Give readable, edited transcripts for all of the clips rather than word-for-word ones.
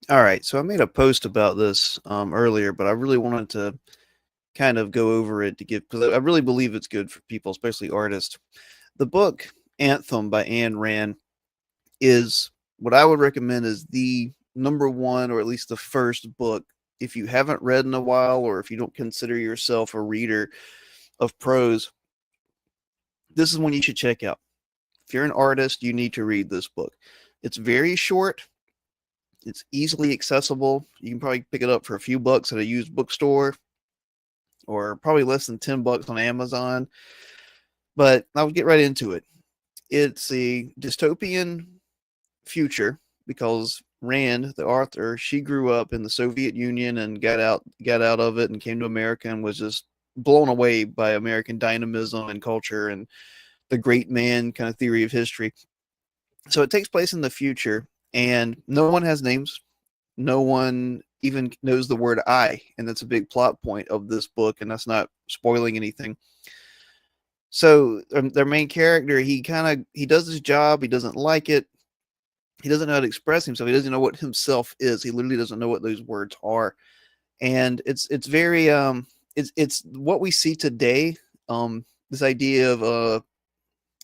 All right, so I made a post about this earlier, but I really wanted to kind of go over it to give because I really believe it's good for people, especially artists. The book Anthem by Ayn Rand is what I would recommend is the number one, or at least the first book. If you haven't read in a while, or if you don't consider yourself a reader of prose, this is one you should check out. If you're an artist, you need to read this book. It's very short. It's easily accessible. You can probably pick it up for a few bucks at a used bookstore, or probably less than $10 on Amazon. But I'll get right into it. It's a dystopian future because Rand, the author, she grew up in the Soviet Union and got out of it and came to America and was just blown away by American dynamism and culture and the great man kind of theory of history. So it takes place in the future, and no one has names. No one even knows the word I, and that's a big plot point of this book, and that's not spoiling anything. So their main character, he does his job. He doesn't like it. He doesn't know how to express himself. He doesn't know what himself is. He literally doesn't know what those words are, and it's very it's what we see today. This idea of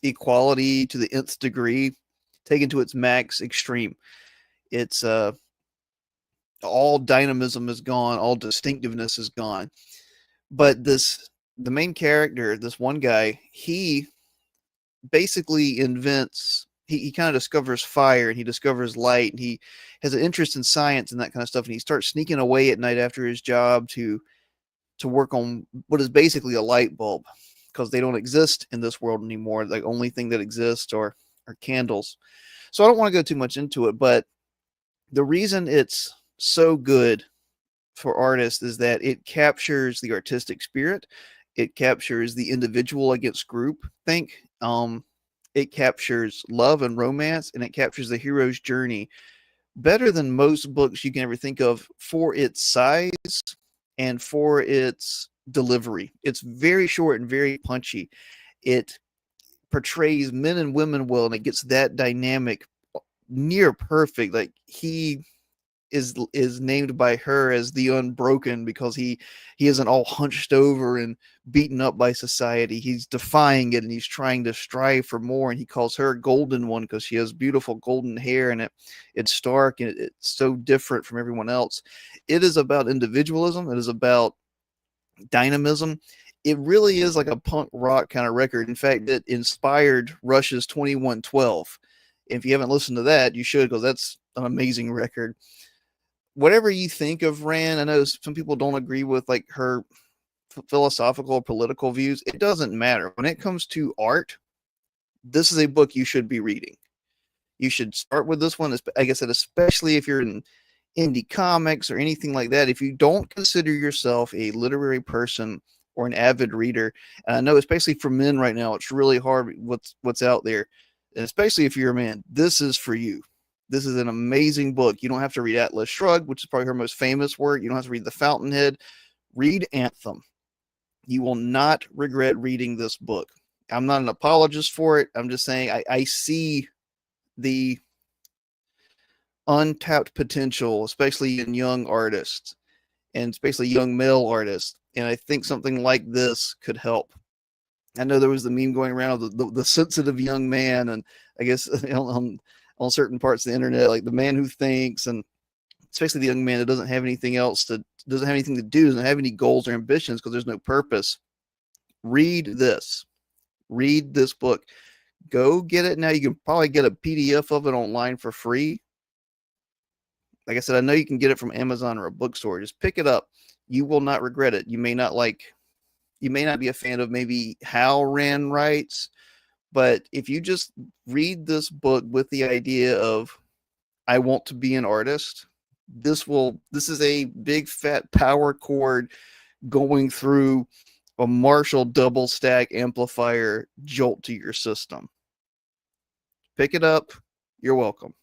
equality to the nth degree, taken to its max extreme. It's all dynamism is gone, all distinctiveness is gone. But the main character, this one guy, he basically invents he kind of discovers fire, and he discovers light, and he has an interest in science and that kind of stuff, and he starts sneaking away at night after his job to work on what is basically a light bulb, because they don't exist in this world anymore. The only thing that exists are candles. So I don't want to go too much into it, but the reason it's so good for artists is that it captures the artistic spirit. It captures the individual against group think. It captures love and romance, and it captures the hero's journey better than most books you can ever think of for its size and for its delivery. It's very short and very punchy. It portrays men and women well, and it gets that dynamic near perfect. Like he is named by her as the unbroken because he isn't all hunched over and beaten up by society. He's defying it, and he's trying to strive for more, and he calls her golden one because she has beautiful golden hair, and it's stark, and it's so different from everyone else. It is about individualism. It is about dynamism. It really is like a punk rock kind of record. In fact, it inspired Rush's 2112. If you haven't listened to that, you should, because that's an amazing record. Whatever you think of Rand, I know some people don't agree with like her philosophical or political views. It doesn't matter. When it comes to art, this is a book you should be reading. You should start with this one. Like I said, especially if you're in indie comics or anything like that. If you don't consider yourself a literary person or an avid reader, and I know especially for men right now, it's really hard what's out there, and especially if you're a man, this is for you. This is an amazing book. You don't have to read Atlas Shrugged, which is probably her most famous work. You don't have to read The Fountainhead. Read Anthem. You will not regret reading this book. I'm not an apologist for it. I'm just saying I see the untapped potential, especially in young artists and especially young male artists. And I think something like this could help. I know there was the meme going around of the sensitive young man, and I guess on certain parts of the internet, like the man who thinks, and especially the young man that doesn't have anything doesn't have anything to do, doesn't have any goals or ambitions because there's no purpose. Read this. Read this book. Go get it now. You can probably get a PDF of it online for free. Like I said, I know you can get it from Amazon or a bookstore. Just pick it up. You will not regret it. You may not be a fan of maybe how Rand writes, but if you just read this book with the idea of I want to be an artist, this is a big fat power chord going through a Marshall double stack amplifier jolt to your system. Pick it up. You're welcome.